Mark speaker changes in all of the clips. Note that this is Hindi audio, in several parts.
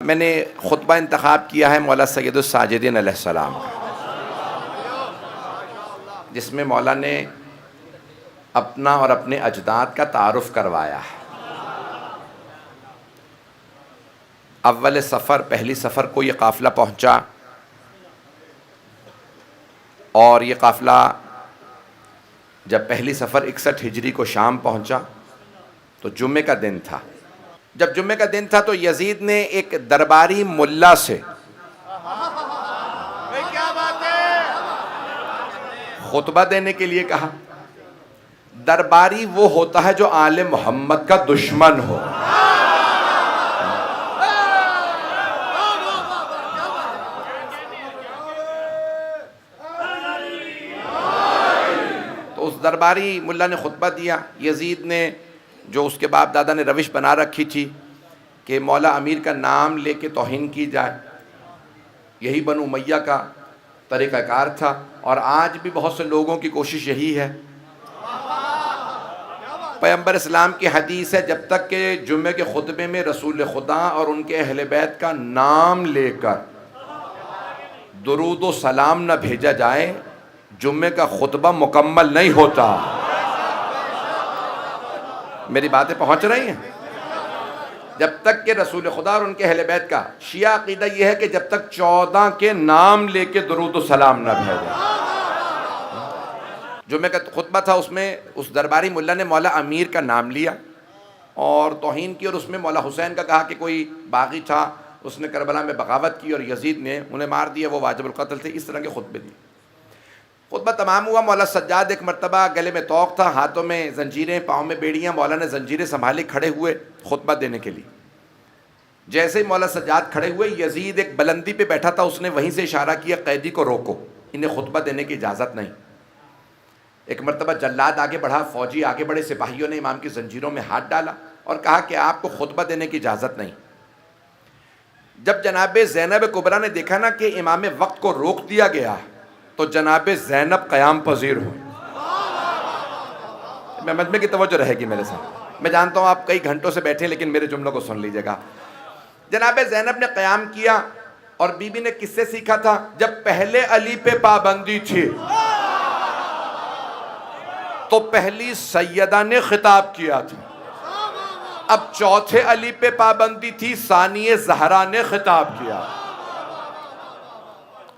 Speaker 1: मैंने खुतबा इंतखाब किया है मौला सैयदुस साजिदीन अलैहिस्सलाम का, जिसमें मौला ने अपना और अपने अजदाद का तारुफ करवाया है। अव्वल सफ़र, पहली सफ़र को ये काफ़िला पहुँचा और ये काफ़िला जब पहली सफ़र 61 हिजरी को शाम पहुँचा तो जुम्मे का दिन था। जब जुम्मे का दिन था तो यजीद ने एक दरबारी मुल्ला से खुतबा देने के लिए कहा। दरबारी वो होता है जो आले मोहम्मद का दुश्मन हो। तो उस दरबारी मुल्ला ने खुतबा दिया। यजीद ने, जो उसके बाप दादा ने रविश बना रखी थी कि मौला अमीर का नाम लेके तौहीन की जाए, यही बनु उमैया का तरीक़ाकार था और आज भी बहुत से लोगों की कोशिश यही है। पैगंबर इस्लाम की हदीस है, जब तक के जुम्मे के खुतबे में रसूल खुदा और उनके अहले बैत का नाम लेकर दुरूद व सलाम न भेजा जाए, जुम्मे का खुतबा मुकम्मल नहीं होता। मेरी बातें पहुंच रही हैं? जब तक के रसूल खुदा और उनके अहले बैत का, शिया अकीदा यह है कि जब तक 14 के नाम लेके दुरूद व सलाम न भेजा। जुम्मे का खुतबा था, उसमें उस दरबारी मुल्ला ने मौला अमीर का नाम लिया और तौहीन की, और उसमें मौला हुसैन का कहा कि कोई बागी था, उसने करबला में बगावत की और यजीद ने उन्हें मार दिया, वो वाजिबुल क़त्ल थे। इस तरह के खुतबे दिए। खुतबा तमाम हुआ। मौला सज्जाद एक मरतबा, गले में तोक था, हाथों में जंजीरें, पाँव में बेड़ियाँ, मौला ने जंजीरें संभाली, खड़े हुए खुतबा देने के लिए। जैसे ही मौला सज्जाद खड़े हुए, यजीद एक बुलंदी पे बैठा था, उसने वहीं से इशारा किया, कैदी को रोको, इन्हें खुतबा देने की इजाज़त नहीं। एक मरतबा जल्लाद आगे बढ़ा, फौजी आगे बढ़े, सिपाहियों ने इमाम की जंजीरों में हाथ डाला और कहा कि आपको खुतबा देने की इजाज़त नहीं। जब जनाब ज़ैनब कुबरा ने देखा ना कि इमाम वक्त को रोक दिया गया, तो जनाब ज़ैनब क़याम पजीर हुए। मैं मजमे की तवज्जो रहेगी मेरे साथ। मैं जानता हूँ आप कई घंटों से बैठे, लेकिन मेरे जुमलों को सुन लीजिएगा। जनाब ज़ैनब ने क़याम किया और बीबी ने किससे सीखा था? जब पहले अली पे पाबंदी थी तो पहली सैयदा ने खिताब किया था, अब चौथे अली पे पाबंदी थी, सानिए ज़हरा ने खिताब किया।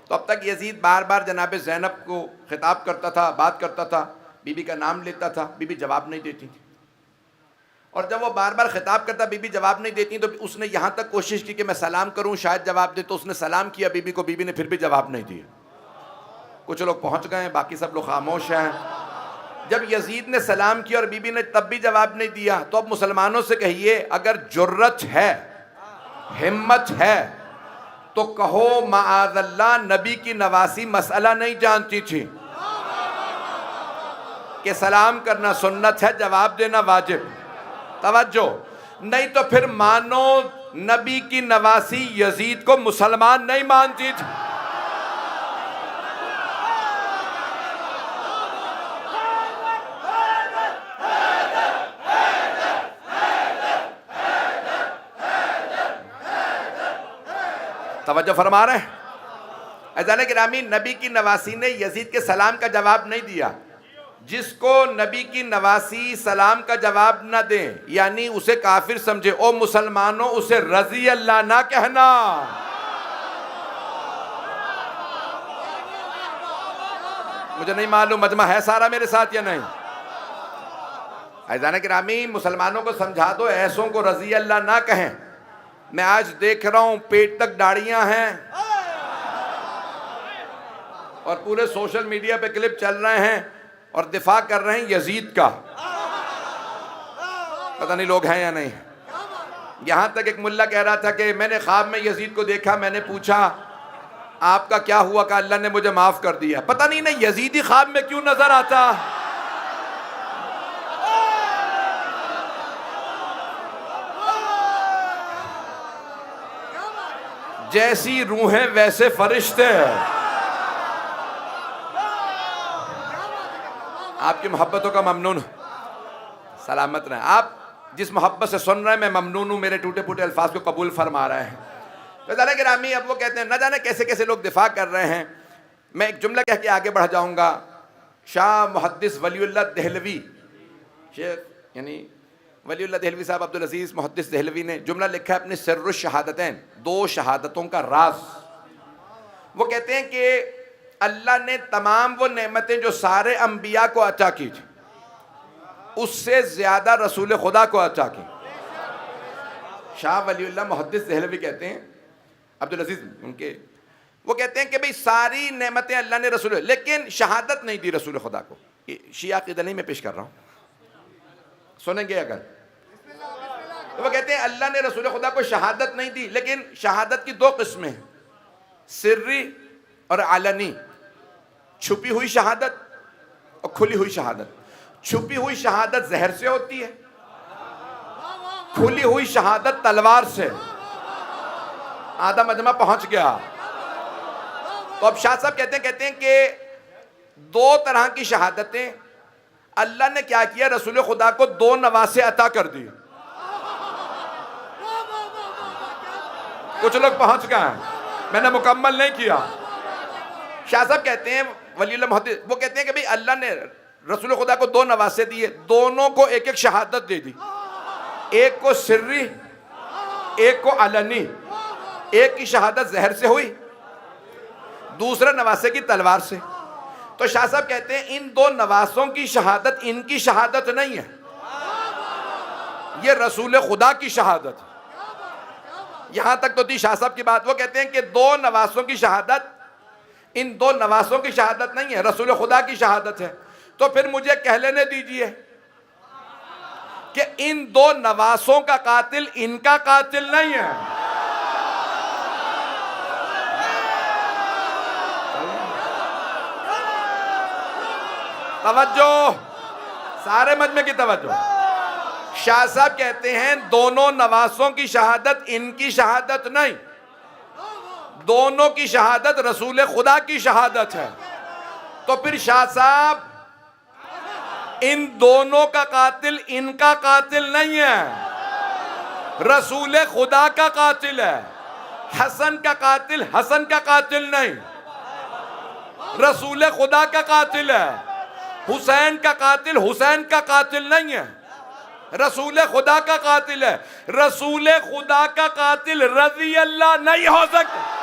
Speaker 1: तो अब तक यजीद बार बार जनाब ज़ैनब को खिताब करता था, बात करता था, बीबी का नाम लेता था, बीबी जवाब नहीं देती थी। और जब वो बार बार खिताब करता, बीबी जवाब नहीं देती, तो उसने यहाँ तक कोशिश की कि मैं सलाम करूँ, शायद जवाब दे। तो उसने सलाम किया बीबी को, बीबी ने फिर भी जवाब नहीं दिया। कुछ लोग पहुँच गए, बाकी सब लोग खामोश हैं। जब यजीद ने सलाम किया और बीबी ने तब भी जवाब नहीं दिया, तो अब मुसलमानों से कहिए, अगर जुर्रत है, हिम्मत है, तो कहो माअज़ल्लाह नबी की नवासी मसला नहीं जानती थी कि सलाम करना सुन्नत है, जवाब देना वाजिब। तवज्जो, नहीं तो फिर मानो नबी की नवासी यजीद को मुसलमान नहीं मानती थी। तवज्जो फरमा रहे हैं? अज़ान गिरामी, नबी की नवासी ने यजीद के सलाम का जवाब नहीं दिया। जिसको नबी की नवासी सलाम का जवाब न दे, यानी उसे काफिर समझे, ओ मुसलमानों उसे रजी अल्लाह ना कहना। मुझे नहीं मालूम मजमा है सारा मेरे साथ या नहीं। अज़ान गिरामी, मुसलमानों को समझा दो, ऐसों को रजी अल्लाह ना कहें। मैं आज देख रहा हूं पेट तक दाढ़ियां हैं और पूरे सोशल मीडिया पे क्लिप चल रहे हैं और दिफा कर रहे हैं यजीद का। पता नहीं लोग हैं या नहीं। यहां तक एक मुल्ला कह रहा था कि मैंने ख्वाब में यजीद को देखा, मैंने पूछा आपका क्या हुआ? का अल्लाह ने मुझे माफ कर दिया। पता नहीं ना यजीदी ख्वाब में क्यों नजर आता। जैसी रूहें वैसे फरिश्ते। आपकी मोहब्बतों का ममनून, सलामत रहे। आप जिस मोहब्बत से सुन रहे हैं, मैं ममनून हूँ। मेरे टूटे फूटे अल्फाज को कबूल फरमा रहे हैं। तो ज़रा गिरामी अब वो कहते हैं न जाने कैसे कैसे लोग दिफा कर रहे हैं। मैं एक जुमला कह के आगे बढ़ जाऊंगा। शाह मुहद्दिस वलीउल्लाह दहलवी, शेख यानी वलीउल्लाह दहलवी साहब अब्दुल अजीज़ मुहद्दिस दहलवी ने जुमला लिखा है अपने सिर्रुश शहादतैन, 2 शहादतों का राज। वो कहते हैं कि अल्लाह ने तमाम वो नेमतें जो सारे अंबिया को अता की थी, उससे ज़्यादा रसूल खुदा को अता की। शाह वलीउल्लाह मुहद्दिस दहलवी कहते हैं, अब्दुल अजीज़ उनके, वो कहते हैं कि भाई सारी नेमतें अल्लाह ने रसूल, लेकिन शहादत नहीं दी रसूल खुदा को। ये शिया की दलील में पेश कर रहा हूँ, सुनेंगे अगर। तो वो कहते हैं अल्लाह ने रसूल खुदा को शहादत नहीं दी, लेकिन शहादत की 2 किस्में हैं, सिर्री और आलनी। छुपी हुई शहादत और खुली हुई शहादत। छुपी हुई शहादत जहर से होती है, खुली हुई शहादत तलवार से। आधा मजमा पहुंच गया। तो अब शाह साहब कहते हैं कि 2 तरह की शहादतें अल्लाह ने क्या किया, रसूल खुदा को 2 नवासे अता कर दी। कुछ लोग पहुंच गए, मैंने मुकम्मल नहीं किया। शाह साहब कहते हैं वलीउल्लाह मुहद्दिस, वो कहते हैं कि भाई अल्लाह ने रसूल खुदा को 2 नवासे दिए, दोनों को एक एक शहादत दे दी। एक को सिर्री, एक को अलनी। एक की शहादत जहर से हुई, दूसरा नवासे की तलवार से। तो शाह साहब कहते हैं इन 2 नवासों की शहादत इनकी शहादत नहीं है, ये रसूल खुदा की शहादत है। यहां तक तो थी शाह साहब की बात। वो कहते हैं कि 2 नवासों की शहादत इन 2 नवासों की शहादत नहीं है, रसूल खुदा की शहादत है। तो फिर मुझे कह लेने दीजिए कि इन 2 नवासों का कातिल इनका कातिल नहीं है। तवज्जो, सारे मजमे की तवज्जो। शाह साहब कहते हैं दोनों नवासों की शहादत इनकी शहादत नहीं, दोनों की शहादत रसूल खुदा की शहादत है। तो फिर शाह साहब इन दोनों का कातिल इनका कातिल नहीं है, रसूल खुदा का कातिल है। हसन का कातिल हसन का कातिल नहीं, रसूल खुदा का कातिल है। हुसैन का कातिल हुसैन का कातिल नहीं है, रसूल खुदा का कातिल है। रसूल खुदा का कातिल रज़ी अल्लाह नहीं हो सकता।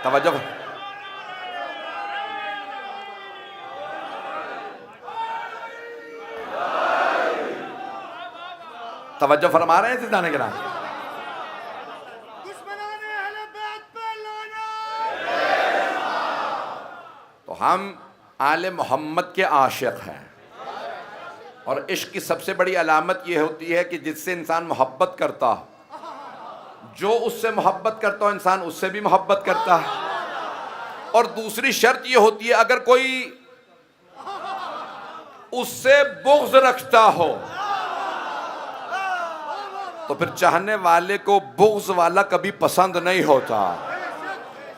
Speaker 1: तवज्जो, तवज्जो फरमा रहे हैं सिद्धाने के नाम। तो हम आले मोहम्मद के आशिक हैं, और इश्क की सबसे बड़ी अलामत यह होती है कि जिससे इंसान मोहब्बत करता हो, जो उससे मोहब्बत करता हो इंसान उससे भी मोहब्बत करता है। और दूसरी शर्त यह होती है अगर कोई उससे बुग़्ज़ रखता हो तो फिर चाहने वाले को बुग़्ज़ वाला कभी पसंद नहीं होता।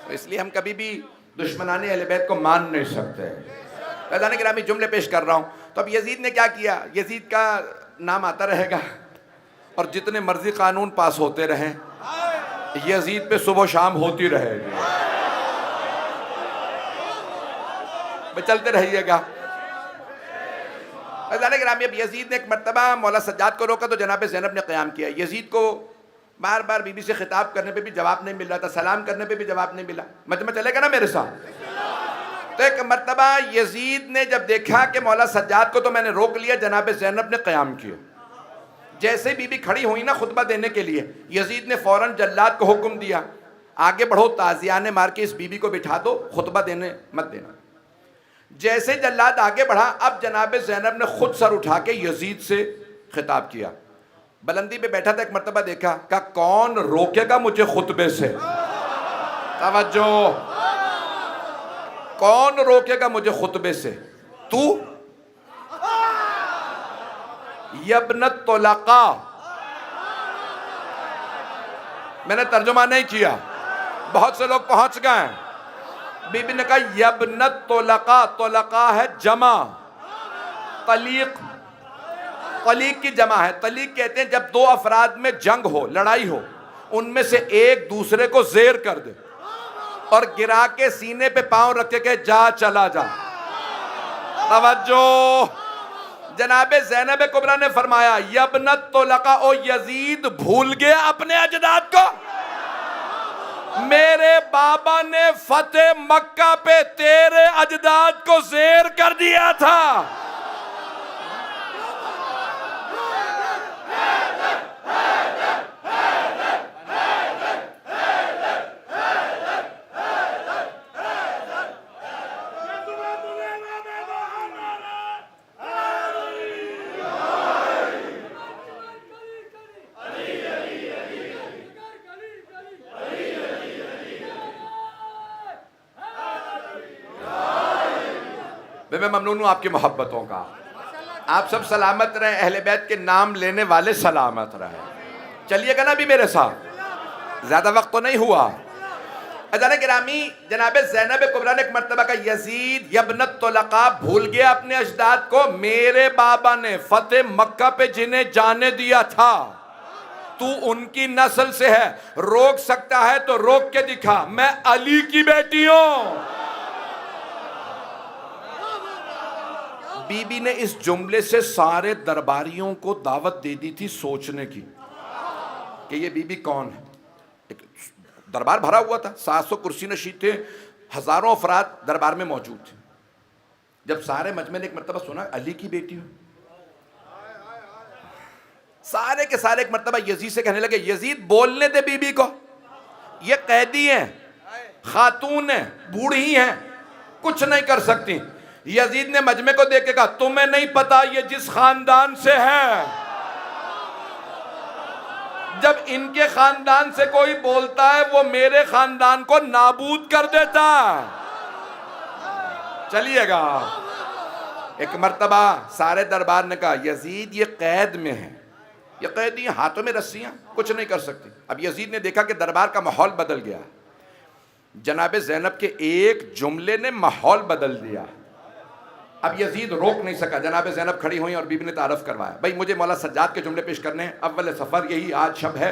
Speaker 1: तो इसलिए हम कभी भी दुश्मनाने अहले बैत को मान नहीं सकते। फ़ैज़ान गिरामी जुमले पेश कर रहा हूँ। तो अब यजीद ने क्या किया, यजीद का नाम आता रहेगा और जितने मर्जी कानून पास होते रहें, यजीद पे सुबह शाम होती रहेगी, चलते रहिएगा। फ़ैज़ान अब यजीद ने एक मरतबा मौला सज्जाद को रोका तो जनाब ज़ैनब ने क़याम किया। यजीद को बार बार बीबी से खिताब करने पे भी जवाब नहीं मिल रहा था, सलाम करने पे भी जवाब नहीं मिला। मजमा चलेगा ना मेरे साथ। तो एक मरतबा यजीद ने जब देखा कि मौला सज्जाद को तो मैंने रोक लिया, जनाब ज़ैनब ने क़याम किया। जैसे बीबी खड़ी हुई ना खुतबा देने के लिए, यजीद ने फ़ौरन जल्लाद को हुक्म दिया, आगे बढ़ो, ताज़ियाने मार के इस बीबी को बिठा दो, खुतबा देने मत देना। जैसे जल्लाद आगे बढ़ा, अब जनाब ज़ैनब ने खुद सर उठा के यजीद से खिताब किया। बुलंदी पे बैठा था, एक मरतबा देखा, कहा कौन रोकेगा मुझे खुतबे से। तवज्जो, कौन रोकेगा मुझे खुतबे से? तू यब्नत तुलका। मैंने तर्जुमा नहीं किया, बहुत से लोग पहुंच गए, बीबी ने कहा यबनत तोलका, तोलका है जमा, तलीक, तलीक की जमा है। तलीक कहते हैं जब दो अफराद में जंग हो, लड़ाई हो, उनमें से एक दूसरे को जेर कर दे और गिरा के सीने पे पांव रख के जा चला जा। तवज्जो, जनाबे ज़ैनब कुबरा ने फरमाया यबनत तोलका, ओ यजीद भूल गया अपने अजदाद को। मेरे बाबा ने फतेह मक्का पे तेरे अजदाद को जेर कर दिया था। मैं ममनून हूं आपकी मोहब्बतों का। आप सब सलामत रहे, अहले बैत के नाम लेने वाले सलामत रहे। चलिएगा ना अभी मेरे साथ, ज्यादा वक्त तो नहीं हुआ। अज़ान गिरामी, जनाब ज़ैनब कुबरा ने एक मरतबा का यजीद यबनत तोलका भूल गया अपने अजदाद को। मेरे बाबा ने फतेह मक्का पे जिन्हें जाने दिया था, तू उनकी नस्ल से है, रोक सकता है तो रोक के दिखा, मैं अली की बेटी हूं। बीबी ने इस जुमले से सारे दरबारियों को दावत दे दी थी सोचने की कि ये बीबी कौन है। एक दरबार भरा हुआ था, 700 कुर्सी नशीन थे, हजारों अफराद दरबार में मौजूद थे। जब सारे मजमे ने एक मरतबा सुना अली की बेटी हूं, सारे के सारे एक मरतबा यजीद से कहने लगे यजीद बोलने दे बीबी को, ये कैदी है, खातून है, बूढ़ी है, कुछ नहीं कर सकती। यजीद ने मजमे को देख के कहा तुम्हें नहीं पता ये जिस खानदान से है, जब इनके खानदान से कोई बोलता है वो मेरे खानदान को नाबूद कर देता। चलिएगा। एक मर्तबा सारे दरबार ने कहा यजीद ये कैद में है, ये कैदी हाथों में रस्सियां, कुछ नहीं कर सकती। अब यजीद ने देखा कि दरबार का माहौल बदल गया। जनाब ज़ैनब के एक जुमले ने माहौल बदल दिया। अब यजीद रोक नहीं सका। जनाब ज़ैनब खड़ी हुई और बीबी ने तारफ़ करवाया, भाई मुझे मौला सज्जाद के जुमले पेश करने हैं, अव्वल सफ़र यही आज शब है।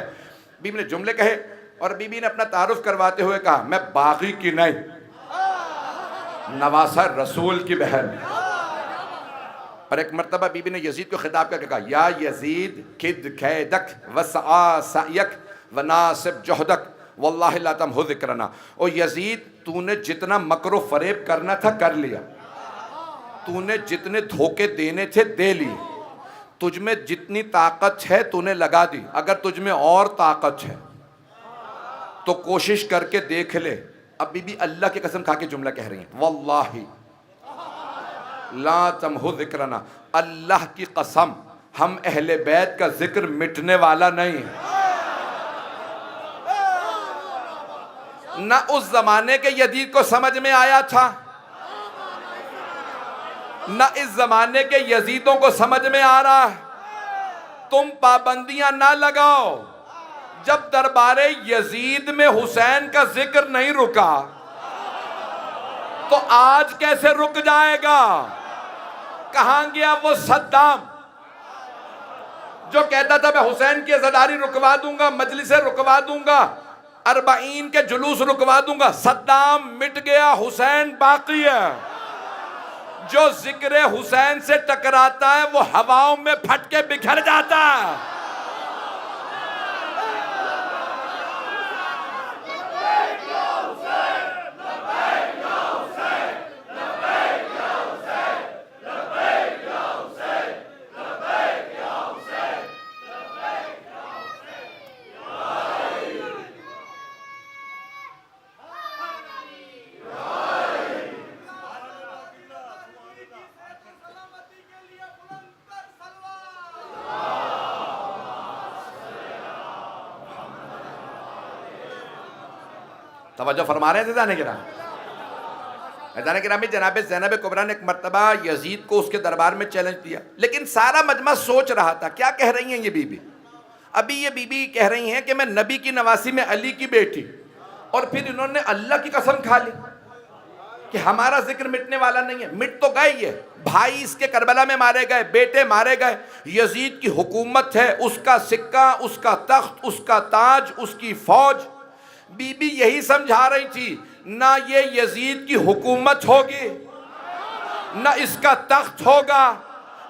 Speaker 1: बीबी ने जुमले कहे और बीबी ने अपना तारुफ करवाते हुए कहा मैं बागी की नहीं, नवासा रसूल की बहन। और एक मरतबा बीबी ने यजीद को खिताब करके कहा या यजीद किद कैदक वसआ सायक वनासिब जोहदक वल्लाहि ला तमहु ज़िक्रना। ओ यजीद तूने जितना मकरो फरेब करना था कर लिया, तूने जितने धोखे देने थे दे लिए, तुझमें जितनी ताकत है तूने लगा दी। अगर तुझमें और ताकत है तो कोशिश करके देख ले। अब बीबी अल्लाह की कसम खा के जुमला कह रही है वल्लाहि ला तमहु ज़िक्रना, अल्लाह की कसम हम अहले बैत का जिक्र मिटने वाला नहीं है। ना उस जमाने के यजीद को समझ में आया था, न इस जमाने के यजीदों को समझ में आ रहा है। तुम पाबंदियां ना लगाओ। जब दरबारे यजीद में हुसैन का जिक्र नहीं रुका तो आज कैसे रुक जाएगा? कहां गया वो सद्दाम जो कहता था मैं हुसैन की अज़ादारी रुकवा दूंगा, मजलिसें रुकवा दूंगा, अरबाइन के जुलूस रुकवा दूंगा। सद्दाम मिट गया, हुसैन बाकी है। जो जिक्र हुसैन से टकराता है वो हवाओं में फट के बिखर जाता है। तवज्जो फरमा रहे थे जाने गिरामी। जनाब ज़ैनब कुबरा ने एक मरतबा यजीद को उसके दरबार में चैलेंज दिया, लेकिन सारा मजमा सोच रहा था क्या कह रही हैं ये बीबी। अभी ये बीबी कह रही हैं कि मैं नबी की नवासी में अली की बेटी, और फिर इन्होंने अल्लाह की कसम खा ली। कि हमारा जिक्र मिटने वाला नहीं है। मिट तो गए, ये भाई इसके करबला में मारे गए, बेटे मारे गए, यजीद की हुकूमत है, उसका सिक्का, उसका तख्त, उसका ताज, उसकी फौज। बीबी यही समझा रही थी, ना ये यजीद की हुकूमत होगी, ना इसका तख्त होगा,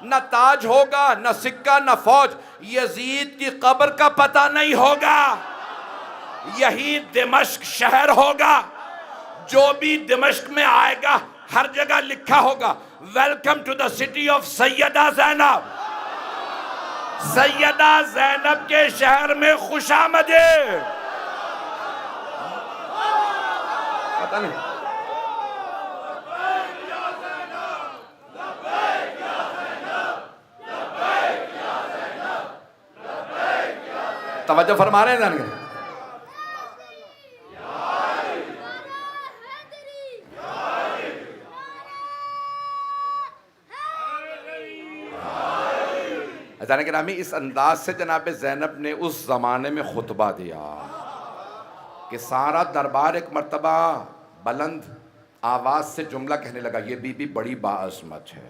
Speaker 1: ना ताज होगा, ना सिक्का, ना फौज। यजीद की कब्र का पता नहीं होगा, यही दिमश्क शहर होगा। जो भी दिमश्क में आएगा हर जगह लिखा होगा, welcome to the city of Sayyida Zainab. Sayyida Zainab के शहर में खुशामदीद। पता नहीं तवज्जो फरमा रहे हैं। अजान गिरामी, इस अंदाज से जनाब ज़ैनब ने उस ज़माने में खुतबा दिया कि सारा दरबार एक मर्तबा बुलंद आवाज़ से जुमला कहने लगा, ये बीबी बड़ी बाअज़मत है।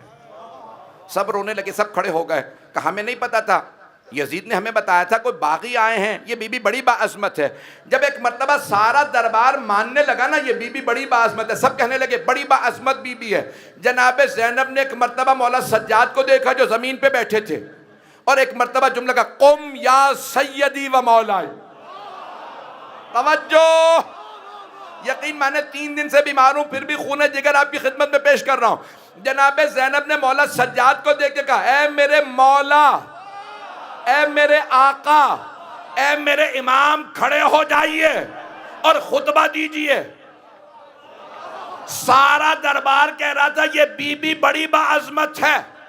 Speaker 1: सब रोने लगे, सब खड़े हो गए। कहा हमें नहीं पता था, यजीद ने हमें बताया था कोई बागी आए हैं, ये बीबी बड़ी बाअज़मत है। जब एक मर्तबा सारा दरबार मानने लगा ना ये बीबी बड़ी बाअज़मत है, सब कहने लगे बड़ी बाअज़मत बीबी है। जनाब ज़ैनब ने एक मर्तबा मौला सज्जाद को देखा जो ज़मीन पे बैठे थे, और एक मर्तबा जुमला का, कुम या सैयदी व मौलाई। तवज्जो, यकीन माने 3 दिन से बीमार हूं, फिर भी खून जिगर आपकी खिदमत में पेश कर रहा हूं। जनाब ज़ैनब ने मौला सज्जाद को देख के कहा, ए मेरे मौला, ए मेरे आका, ए मेरे इमाम, खड़े हो जाइए और खुतबा दीजिए। सारा दरबार कह रहा था ये बीबी बड़ी बाअज़मत है।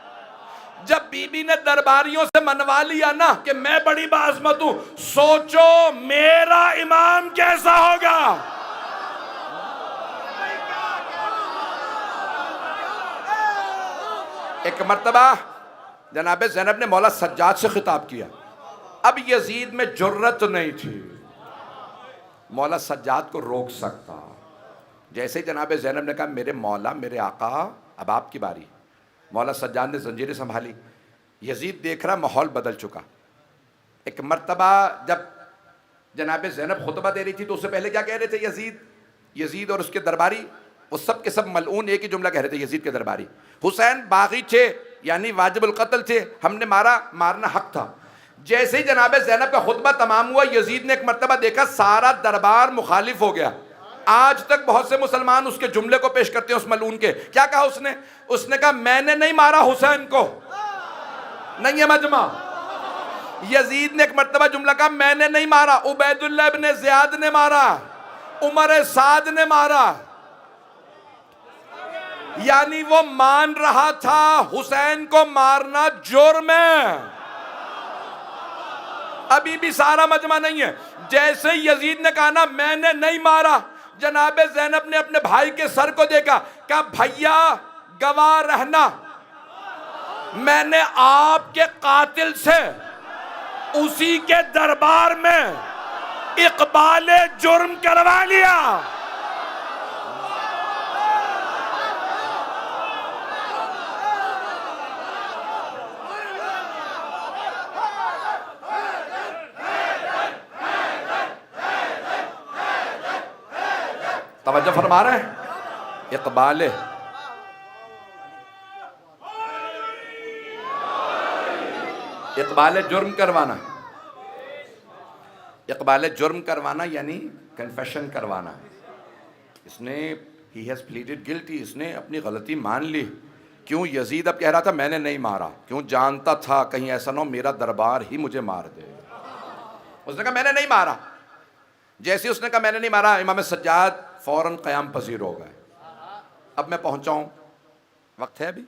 Speaker 1: जब बीबी ने दरबारियों से मनवा लिया ना कि मैं बड़ी बाअज़मत हूं, सोचो मेरा इमाम कैसा होगा। एक मर्तबा जनाब ज़ैनब ने मौला सज्जाद से खिताब किया। अब यजीद में जुर्रत नहीं थी मौला सज्जाद को रोक सकता। जैसे ही जनाब ज़ैनब ने कहा, मेरे मौला, मेरे आका, अब आपकी बारी। मौला सज्जाद ने जंजीरें संभाली। यजीद देख रहा माहौल बदल चुका। एक मर्तबा जब जनाब ज़ैनब खुतबा दे रही थी तो उससे पहले क्या कह रहे थे यजीद और उसके दरबारी, वो सब के सब मलऊन एक ही जुमला कह रहे थे यजीद के दरबारी, हुसैन बागी थे, यानी वाजिबुल कत्ल थे, हमने मारा, मारना हक था। जैसे ही जनाब ज़ैनब का खुतबा तमाम हुआ, यजीद ने एक मर्तबा देखा सारा दरबार मुखालिफ हो गया। आज तक बहुत से मुसलमान उसके जुमले को पेश करते हैं उस मलून के। क्या कहा उसने कहा, मैंने नहीं मारा हुसैन को, नहीं है मजमा। यजीद ने एक मर्तबा जुमला कहा, मैंने नहीं मारा, उबैदुल्लाह इब्न ज़ियाद ने मारा, उमर साद ने मारा। यानी वो मान रहा था हुसैन को मारना जुर्म है। अभी भी सारा मजमा नहीं है। जैसे यजीद ने कहा ना मैंने नहीं मारा, जनाब ज़ैनब ने अपने भाई के सर को देखा, कहा भैया गवाह रहना, मैंने आपके कातिल से उसी के दरबार में इकबाल जुर्म करवा लिया। तवज्जो फरमा रहे हैं। इकबाल जुर्म करवाना, इकबाल जुर्म करवाना यानी कन्फेशन करवाना। इसने ही हैज़ प्लीडेड गिल्टी, इसने अपनी गलती मान ली। क्यों? यजीद अब कह रहा था मैंने नहीं मारा, क्यों? जानता था कहीं ऐसा ना हो मेरा दरबार ही मुझे मार दे। उसने कहा मैंने नहीं मारा। जैसे उसने कहा मैंने नहीं मारा, इमाम सज्जाद फौरन क़याम पजीर हो गए। अब मैं पहुंचाऊं, वक्त है अभी।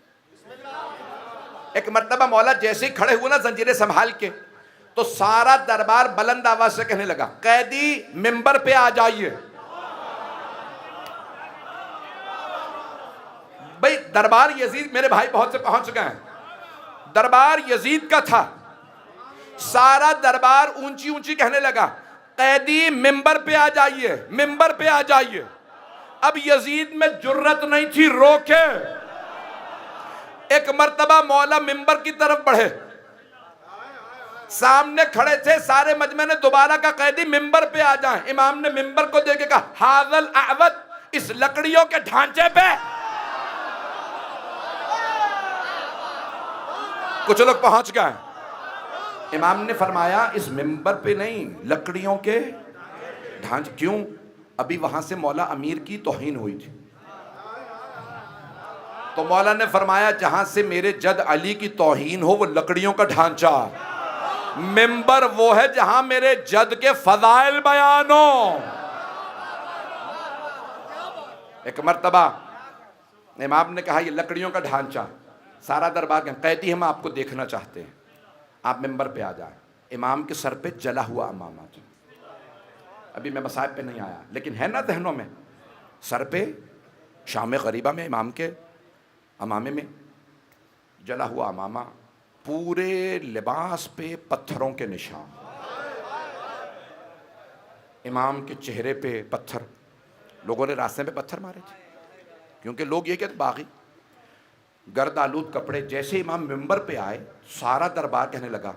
Speaker 1: एक मर्तबा मौला जैसे ही खड़े हुए ना जंजीरें संभाल के, तो सारा दरबार बुलंद आवाज से कहने लगा, कैदी मिंबर पे आ जाइए। भाई दरबार यजीद, मेरे भाई बहुत से पहुंच गए हैं, दरबार यजीद का था। सारा दरबार ऊंची ऊंची कहने लगा, कैदी मिंबर पे आ जाइए, मिंबर पे आ जाइए। अब यजीद में जुर्रत नहीं थी रोके। एक मर्तबा मौला मिंबर की तरफ बढ़े, सामने खड़े थे सारे मजमे ने दोबारा का कैदी मिंबर पे आ जाए। इमाम ने मिंबर को देख के कहा, हाज़ल अअवद, इस लकड़ियों के ढांचे पे। कुछ लोग पहुंच गए। इमाम ने फरमाया इस मिंबर पे नहीं, लकड़ियों के ढांचे। क्यों? अभी वहां से मौला अमीर की तौहीन हुई थी। तो मौला ने फरमाया जहां से मेरे जद अली की तौहीन हो वो लकड़ियों का ढांचा, मिंबर वो है जहां मेरे जद के फजाइल बयान हो। एक मर्तबा इमाम ने कहा ये लकड़ियों का ढांचा। सारा दरबार के कैदी हम आपको देखना चाहते हैं, आप मिंबर पे आ जाए। इमाम के सर पे जला हुआ अमामा था। अभी मैं मसाइब पे नहीं आया, लेकिन है ना जहनों में। सर पे शाम गरीबा में इमाम के अमामे में जला हुआ अमामा, पूरे लिबास पे पत्थरों के निशान, इमाम के चेहरे पे पत्थर। लोगों ने रास्ते पे पत्थर मारे थे, क्योंकि लोग ये कहते बागी गर्द आलूद कपड़े। जैसे इमाम मिंबर पे आए, सारा दरबार कहने लगा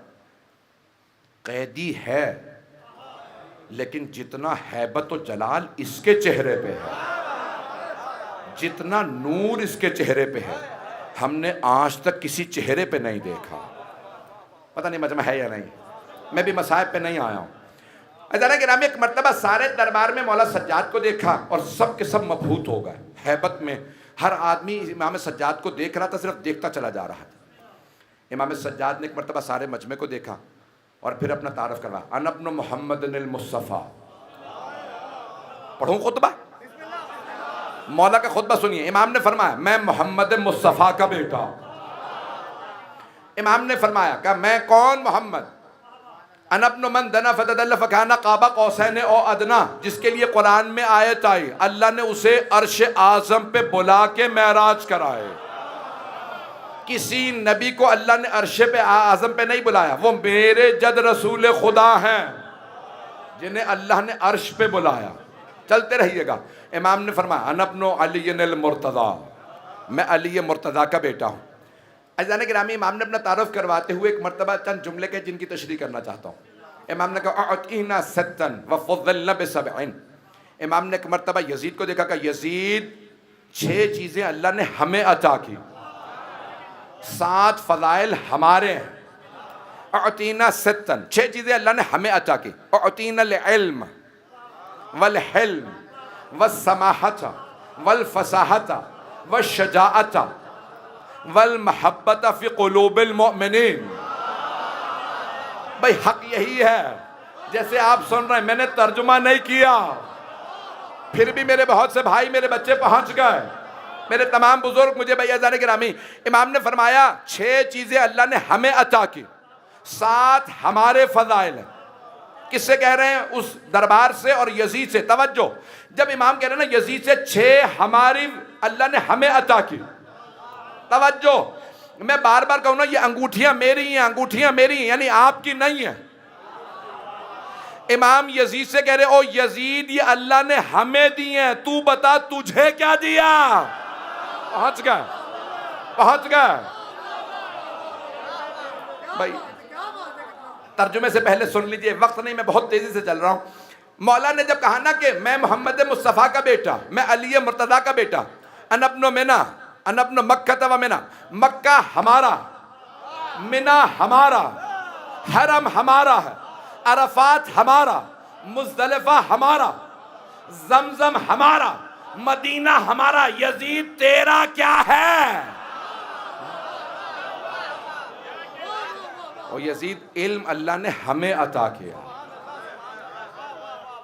Speaker 1: कैदी है, लेकिन जितना हैबत और जलाल इसके चेहरे पे है, जितना नूर इसके चेहरे पे है, हमने आज तक किसी चेहरे पे नहीं देखा। पता नहीं मजमा है या नहीं, मैं भी मसाइब पे नहीं आया हूँ। अजाना के नाम एक मर्तबा सारे दरबार में मौला सज्जाद को देखा और सब के सब मबहूत हो गए हैबत में। हर आदमी इमाम सज्जाद को देख रहा था, सिर्फ देखता चला जा रहा था। इमाम सज्जाद ने एक मर्तबा सारे मजमे को देखा और फिर अपना तारफ करवा, अन इब्न मुहम्मद अल मुस्तफ़ा। पढ़ूं खुतबा? मौला का खुतबा सुनिए। इमाम ने फरमाया मैं मोहम्मद मुस्तफ़ा का बेटा। इमाम ने फरमाया कि मैं कौन? मोहम्मद। अन इब्न मन दना फतदल्ल फकाना काबा कौसैन औ अदना, जिसके लिए कुरान में आयत आई, अल्लाह ने उसे अर्श आज़म पे बुला के मेराज कराए। किसी नबी को अल्लाह ने अर्श पे आज़म पे नहीं बुलाया, वो मेरे जद रसूल खुदा हैं जिन्हें अल्लाह ने अर्श पे बुलाया। चलते रहिएगा। इमाम ने फरमाया अन इब्न अली अल मुर्तज़ा, मैं अली मुर्तज़ा का बेटा हूँ। अज़ान गिरामी, इमाम ने अपना तारुफ करवाते हुए एक मर्तबा चंद जुमले के जिनकी तशरीह करना चाहता हूँ। इमाम ने कहा अतीना सत्तन व फज़्ज़लना बिसबईन। इमाम ने एक मर्तबा यजीद को देखा कि यजीद 6 चीज़ें अल्लाह ने हमें अता की, 7 फ़ज़ाइल हमारे हैं। अतीना सत्तन, 6 चीज़ें अल्लाह ने हमें अता की। अतीना इल्म वल हिल्म व समाहता वल फसाहता व शजाअता वल महब्बत फ़ी क़ुलूबिल मुअमिनीन। भाई हक यही है, जैसे आप सुन रहे हैं, मैंने तर्जुमा नहीं किया, फिर भी मेरे बहुत से भाई, मेरे बच्चे पहुंच गए, मेरे तमाम बुजुर्ग मुझे भैया जाने गिरामी। इमाम ने फरमाया 6 चीज़ें अल्लाह ने हमें अता की, 7 हमारे फ़ज़ाइल हैं। किससे कह रहे हैं? उस दरबार से और यजीद से। तवज्जो, जब इमाम कह रहे हैं ना यजीद से 6 हमारी अल्लाह ने हमें अता की। तवज्जो, मैं बार बार कहूँ ना, ये अंगूठियां मेरी हैं, अंगूठियां मेरी हैं, यानी आपकी नहीं है। इमाम यजीद से कह रहे ओ यजीद, ये अल्लाह ने हमें दी हैं, तू बता तुझे क्या दिया। पहुंच गए, पहुंच गए भाई। तर्जुमे से पहले सुन लीजिए, वक्त नहीं, मैं बहुत तेजी से चल रहा हूं। मौला ने जब कहा ना कि मैं मोहम्मद मुस्तफ़ा का बेटा, मैं अली मुर्तज़ा का बेटा, अन इब्न मिना अन इब्न मक्का व मिना, मक्का हमारा, मिना हमारा, हरम हमारा है, अरफात हमारा, मुज़दलिफ़ा हमारा, जमजम हमारा, मदीना हमारा। यजीद तेरा क्या है? और यजीद, इल्म अल्लाह ने हमें अता किया,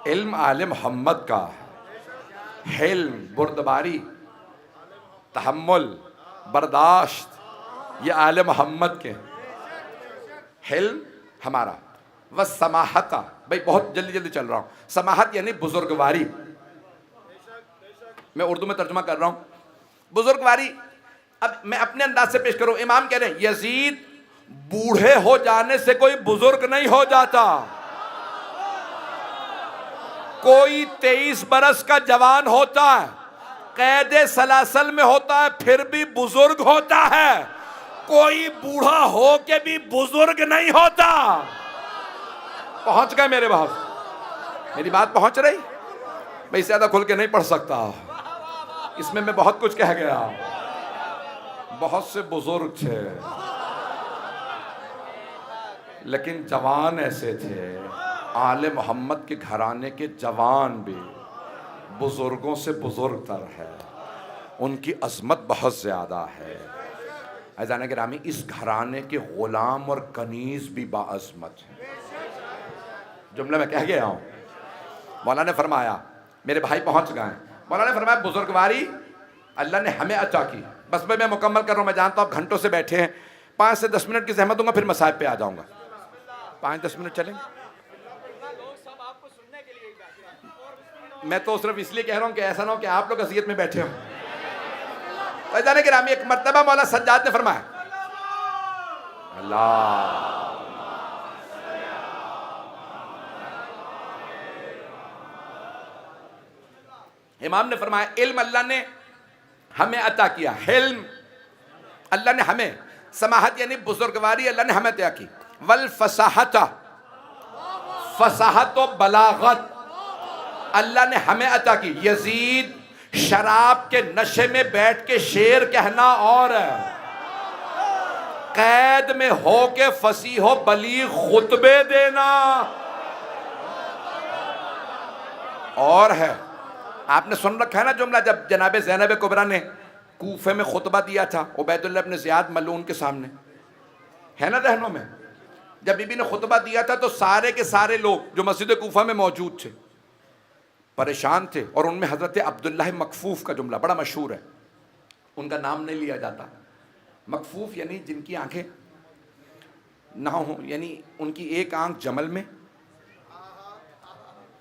Speaker 1: इल्म आले मोहम्मद का है। हिल्म, बुर्दबारी, तहम्मुल, बर्दाश्त, ये आले मोहम्मद के। हिल्म हमारा। व समाहता, भाई बहुत जल्दी जल्दी चल रहा हूँ। समाहत यानी बुजुर्गवारी, मैं उर्दू में तर्जुमा कर रहा हूँ। बुजुर्गवारी अब मैं अपने अंदाज से पेश करूँ। इमाम कह रहे हैं यजीद बूढ़े हो जाने से कोई बुजुर्ग नहीं हो जाता। कोई 23 बरस का जवान होता है, कैदे सलासल में होता है फिर भी बुजुर्ग होता है, कोई बूढ़ा हो के भी बुजुर्ग नहीं होता। पहुंच गए मेरे बाप, मेरी बात पहुंच रही? मैं इससे ज्यादा खुल के नहीं पढ़ सकता, इसमें मैं बहुत कुछ कह गया। बहुत से बुजुर्ग थे लेकिन जवान ऐसे थे, आले मोहम्मद के घराने के जवान भी बुजुर्गों से बुजुर्ग तर है, उनकी अजमत बहुत ज्यादा है। अज़ान गिरामी, इस घराने के गुलाम और कनीज भी बाअज़मत है। जुमला मैं कह गया हूँ। मौला ने फरमाया, मेरे भाई पहुंच गए, मौला ने फरमाया बुजुर्गवारी अल्लाह ने हमें अता की। बस मैं मुकम्मल कर रहा हूँ, मैं जानता हूँ आप घंटों से बैठे हैं, 5 से 10 मिनट की जहमत दूंगा, फिर मसाइब पे आ जाऊंगा। 5-10 मिनट चलेंगे? मैं तो सिर्फ इसलिए कह रहा हूँ कि ऐसा ना हो कि आप लोग अज़ियत में बैठे हो। जाने के रामी, एक मर्तबा मौला सज्जाद ने फरमाया, अल्लाह इमाम ने फरमाया, इल्म अल्लाह ने हमें अता किया, हिल्म अल्लाह ने हमें, समाहत यानी बुजुर्गवारी अल्लाह ने हमें अता की, वल फसाहत, फसाहत व बलागत अल्लाह ने हमें अता की। यजीद शराब के नशे में बैठ के शेर कहना और कैद में हो के फसीहो बलीग खुतबे देना और है। आपने सुन रखा है ना जुमला, जब जनाब ज़ैनब कुबरा ने कूफे में खुतबा दिया था उबैदुल्लाह इब्न ज़ियाद मलून के सामने, है ना जहनों में? जब बीबी ने खुतबा दिया था तो सारे के सारे लोग जो मस्जिद कूफा में मौजूद थे परेशान थे, और उनमें हज़रत अब्दुल्लाह मकफूफ का जुमला बड़ा मशहूर है, उनका नाम नहीं लिया जाता। मकफूफ यानी जिनकी आंखें ना हो, यानी उनकी एक आंख जमल में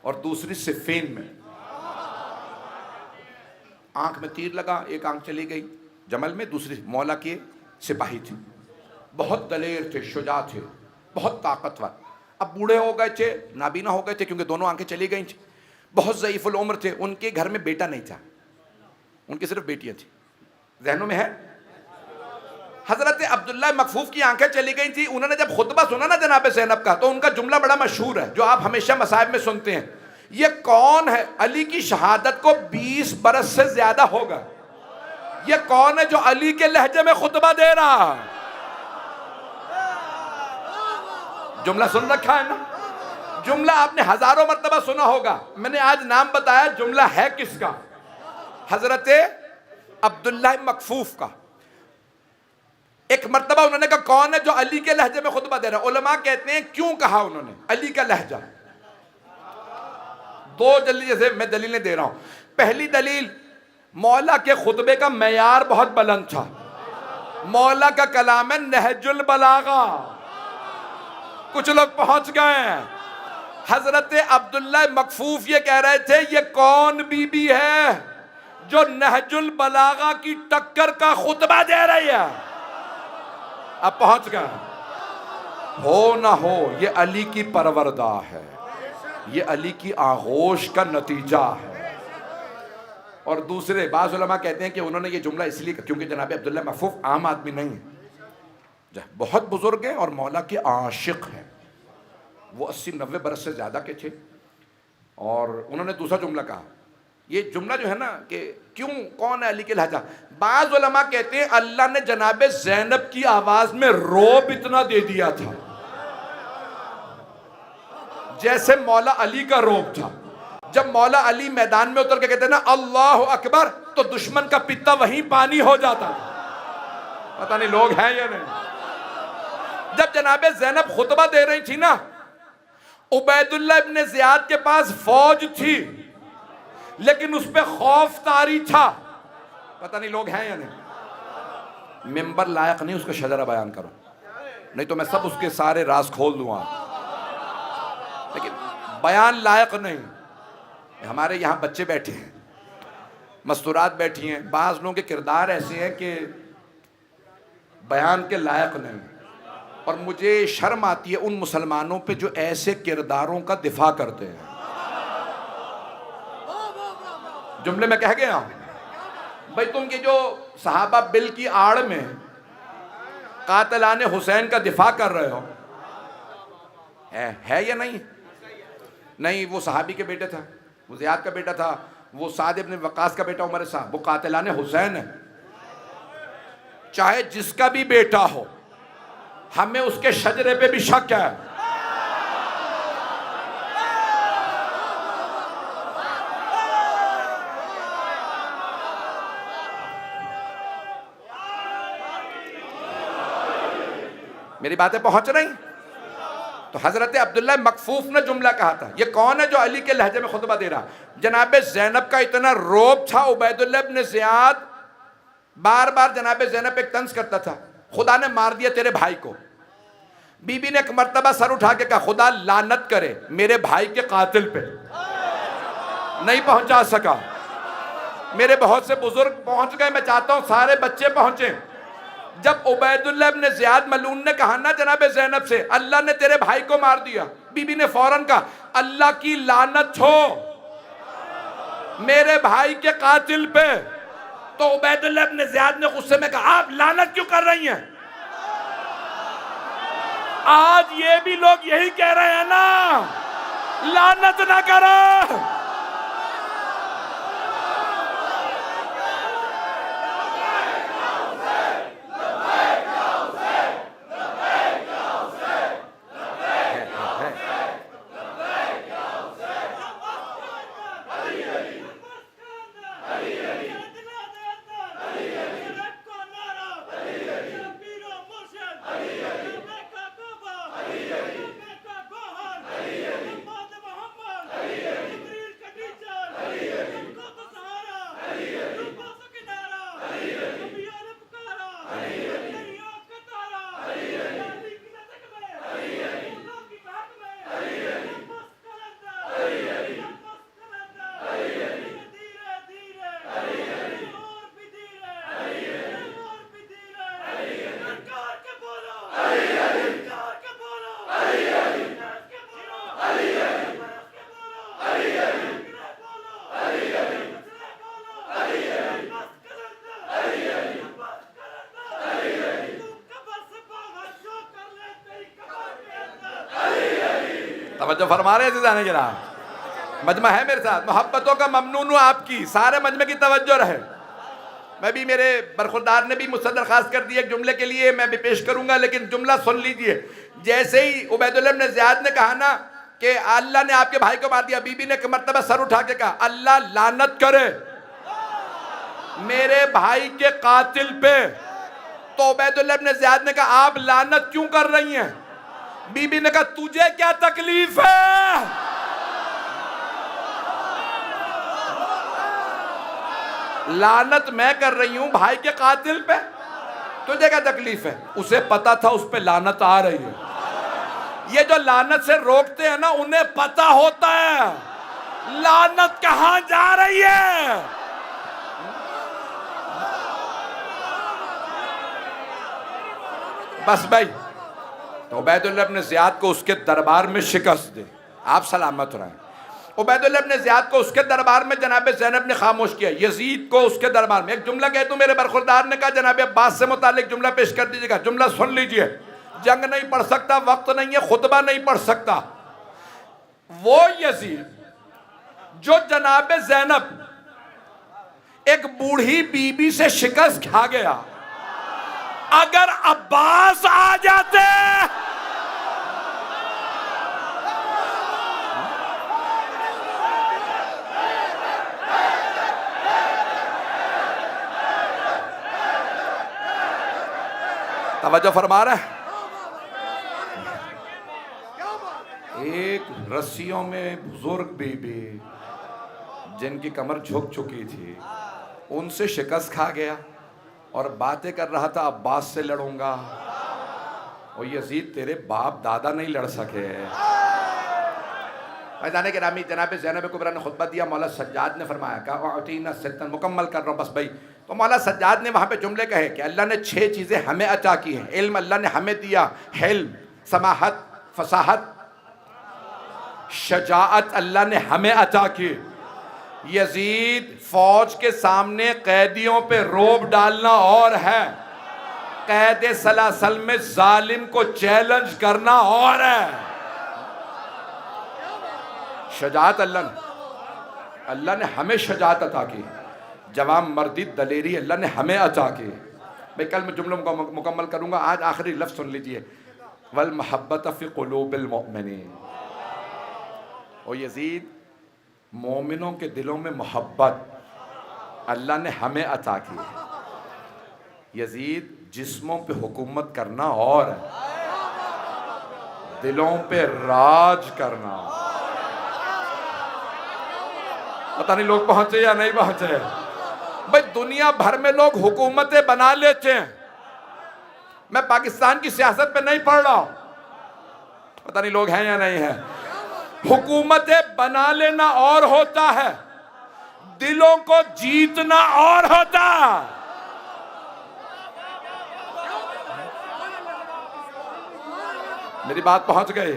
Speaker 1: और दूसरी सिफ़ीन में, आंख में तीर लगा, एक आंख चली गई जमल में, दूसरी मौला के सिपाही थे, बहुत दलेर थे, शुजा थे, बहुत ताकतवर। अब बूढ़े हो गए थे, नाबीना हो गए थे क्योंकि दोनों आंखें चली गई थी, बहुत ज़ईफ़ुल उम्र थे, उनके घर में बेटा नहीं था, उनकी सिर्फ बेटियां थी। जहनों में है? हज़रत अब्दुल्लाह मकफूफ की आंखें चली गई थी। उन्होंने जब खुतबा सुना ना जनाब ज़ैनब का, तो उनका जुमला बड़ा मशहूर है जो आप हमेशा मसाइब में सुनते हैं, ये कौन है अली की शहादत को 20 बरस से ज्यादा होगा, ये कौन है जो अली के लहजे में खुतबा दे रहा? जुमला सुन रखा है ना? जुमला आपने हजारों मर्तबा सुना होगा, मैंने आज नाम बताया, जुमला है किसका? हजरत अब्दुल्लाह मकफूफ का। एक मर्तबा उन्होंने कहा कौन है जो अली के लहजे में खुतबा दे रहा है? उलमा कहते हैं क्यों कहा उन्होंने अली का लहजा? दो दलील से मैं दलीलें दे रहा हूं। पहली दलील, मौला के खुतबे का मैयार बहुत बुलंद था, मौला का कलाम है नहजुल बलागा। कुछ लोग पहुंच गए हैं। हजरत अब्दुल्लाह मकफूफ ये कह रहे थे ये कौन बीबी है जो नहजुल बलागा की टक्कर का खुतबा दे रही है? अब पहुंच गए। हो ना हो ये अली की परवरदा है, ये अली की आगोश का नतीजा है। और दूसरे बाज़ उलमा कहते हैं कि उन्होंने ये जुमला इसलिए क्योंकि जनाब अब्दुल्लाह मकफूफ आम आदमी नहीं है, बहुत बुजुर्ग हैं और मौला के आशिक हैं, वो 80-90 बरस से ज़्यादा के थे। और उन्होंने दूसरा जुमला कहा, ये जुमला जो है ना कि क्यों कौन है अली के लहजा, बाज़ उलमा कहते हैं अल्लाह ने जनाब ज़ैनब की आवाज़ में रोब इतना दे दिया था जैसे मौला अली का रोब था। जब मौला अली मैदान में उतर के कहते ना अल्लाह अकबर, तो दुश्मन का पित्ता वहीं पानी हो जाता। पता नहीं लोग हैं या नहीं। जब जनाब ज़ैनब खुतबा दे रही थी ना, उबैदुल्लाह इब्न ज़ियाद के पास फौज थी लेकिन उस पर खौफ तारी था। पता नहीं लोग हैं या नहीं। मिंबर लायक नहीं उसका शजरा बयान करो, नहीं तो मैं सब उसके सारे राज खोल दूंगा, लेकिन बयान लायक नहीं। हमारे यहाँ बच्चे बैठे हैं, मस्तूरात बैठी हैं, बाज़ लोगों के किरदार ऐसे हैं कि बयान के लायक नहीं। और मुझे शर्म आती है उन मुसलमानों पे जो ऐसे किरदारों का दिफा करते हैं। जुमले में कह गया, भाई तुम के जो सहाबा बिल की आड़ में कातिलाने हुसैन का दिफा कर रहे हो, है या नहीं? नहीं, वो सहाबी के बेटे था, वो ज़ियाद का बेटा था, वो साद इब्न वक़ास का बेटा उमर साहब, वो कातिलाने हुसैन है। चाहे जिसका भी बेटा हो, हमें उसके शजरे पे भी शक है। मेरी बातें पहुंच रही? तो हजरत अब्दुल्लाह मकफूफ ने जुमला कहा था। ये कौन है जो अली के लहजे में खुतबा दे रहा? जनाब ज़ैनब का इतना रोब था, उबैदुल्लाह इब्न ज़ियाद बार बार जनाब ज़ैनब पे तंज करता था, खुदा ने मार दिया तेरे भाई को। बीबी ने एक मर्तबा सर उठा के कहा, खुदा लानत करे मेरे भाई के कातिल पे। नहीं पहुंचा सका। मेरे बहुत से बुजुर्ग पहुंच गए, मैं चाहता हूं सारे बच्चे पहुंचे। जब उबैदुल्लाह इब्न ज़ियाद मलून ने कहा ना जनाब ज़ैनब से, अल्लाह ने तेरे भाई को मार दिया, बीबी ने फौरन कहा, अल्लाह की लानत हो मेरे भाई के कातिल पे। तो उबैदुल्लाह इब्न ज़ियाद ने गुस्से में कहा, आप लानत क्यों कर रही हैं? आज ये भी लोग यही कह रहे हैं ना, लानत ना करो। तवज्जो फरमा रहे जाने गिरा। मजमा है मेरे साथ, मोहब्बतों का ममनून हूं आपकी, सारे मजमे की तवज्जो रहे। मैं भी, मेरे बरखुरदार ने भी मुझसे दरखास्त कर दी एक जुमले के लिए, मैं भी पेश करूंगा, लेकिन जुमला सुन लीजिए। जैसे ही उबैदुल्लाह इब्न ज़ियाद ने कहा ना कि अल्लाह ने आपके भाई को मार दिया, बीबी ने एक मर्तबा सर उठा के कहा, अल्लाह लानत करे मेरे भाई के कातिल पे। तो उबैदुल्लाह इब्न ज़ियाद ने कहा, आप लानत क्यों कर रही हैं? बीबी ने कहा, तुझे क्या तकलीफ है? लानत मैं कर रही हूं भाई के कातिल पे, तुझे क्या तकलीफ है? उसे पता था उस पे लानत आ रही है। ये जो लानत से रोकते हैं ना, उन्हें पता होता है लानत कहां जा रही है। बस भाई, तो उबैदुल्लाह इब्न ज़ियाद को उसके दरबार में शिकस्त दे, आप सलामत रहें। उबैदुल्लाह इब्न ज़ियाद को उसके दरबार में जनाब ज़ैनब ने खामोश किया। यजीद को उसके दरबार में एक जुमला कह दूं, मेरे बरखुरदार ने कहा जनाब अब्बास से मुतालिक जुमला पेश कर दीजिएगा। जुमला सुन लीजिए, जंग नहीं पढ़ सकता, वक्त नहीं है, खुतबा नहीं पढ़ सकता। वो यजीद जो जनाब ज़ैनब एक बूढ़ी बीबी से शिकस्त खा गया, अगर अब्बास आ जाते तवज्जो फरमा रहे। एक रस्सियों में बुजुर्ग बीबी जिनकी कमर झुक चुकी थी, उनसे शिकस्त खा गया और बातें कर रहा था, अब्बास से लड़ूंगा। और यजीद तेरे बाप दादा नहीं लड़ सके। जाने के रामी जनाब ज़ैनब कुबरा ने खुतबा दिया, मौला सज्जाद ने फरमाया, कहा सित्तन, मुकम्मल कर रहा हूँ बस भाई। तो मौला सज्जाद ने वहाँ पे जुमले कहे कि अल्लाह ने 6 चीज़ें हमें अता की हैं। इल्म अल्लाह ने हमें दिया, हिल्म, समाहत, फसाहत, शजाअत अल्लाह ने हमें अता की, यजीद फौज के सामने कैदियों पे रोब डालना और है, कैद सलासल में जालिम को चैलेंज करना और है। शजात अल्लाह ने हमें शजात अता की, जवान मर्दी दलेरी अल्लाह ने हमें अता की। मैं कल मैं जुमलों को मुकम्मल करूंगा, आज आखिरी लफ्ज़ सुन लीजिए, वल महब्बत फ़ी क़ुलूबिल मुमिनीन। ओ यजीद, मोमिनों के दिलों में मोहब्बत अल्लाह ने हमें अता की है। यजीद, जिस्मों पे हुकूमत करना और है, दिलों पे राज करना। पता नहीं लोग पहुंचे या नहीं पहुंचे। भाई दुनिया भर में लोग हुकूमतें बना लेते हैं, मैं पाकिस्तान की सियासत पे नहीं पढ़ रहा हूं, पता नहीं लोग हैं या नहीं है। हुकूमतें बना लेना और होता है, दिलों को जीतना और होता। मेरी बात पहुंच गई।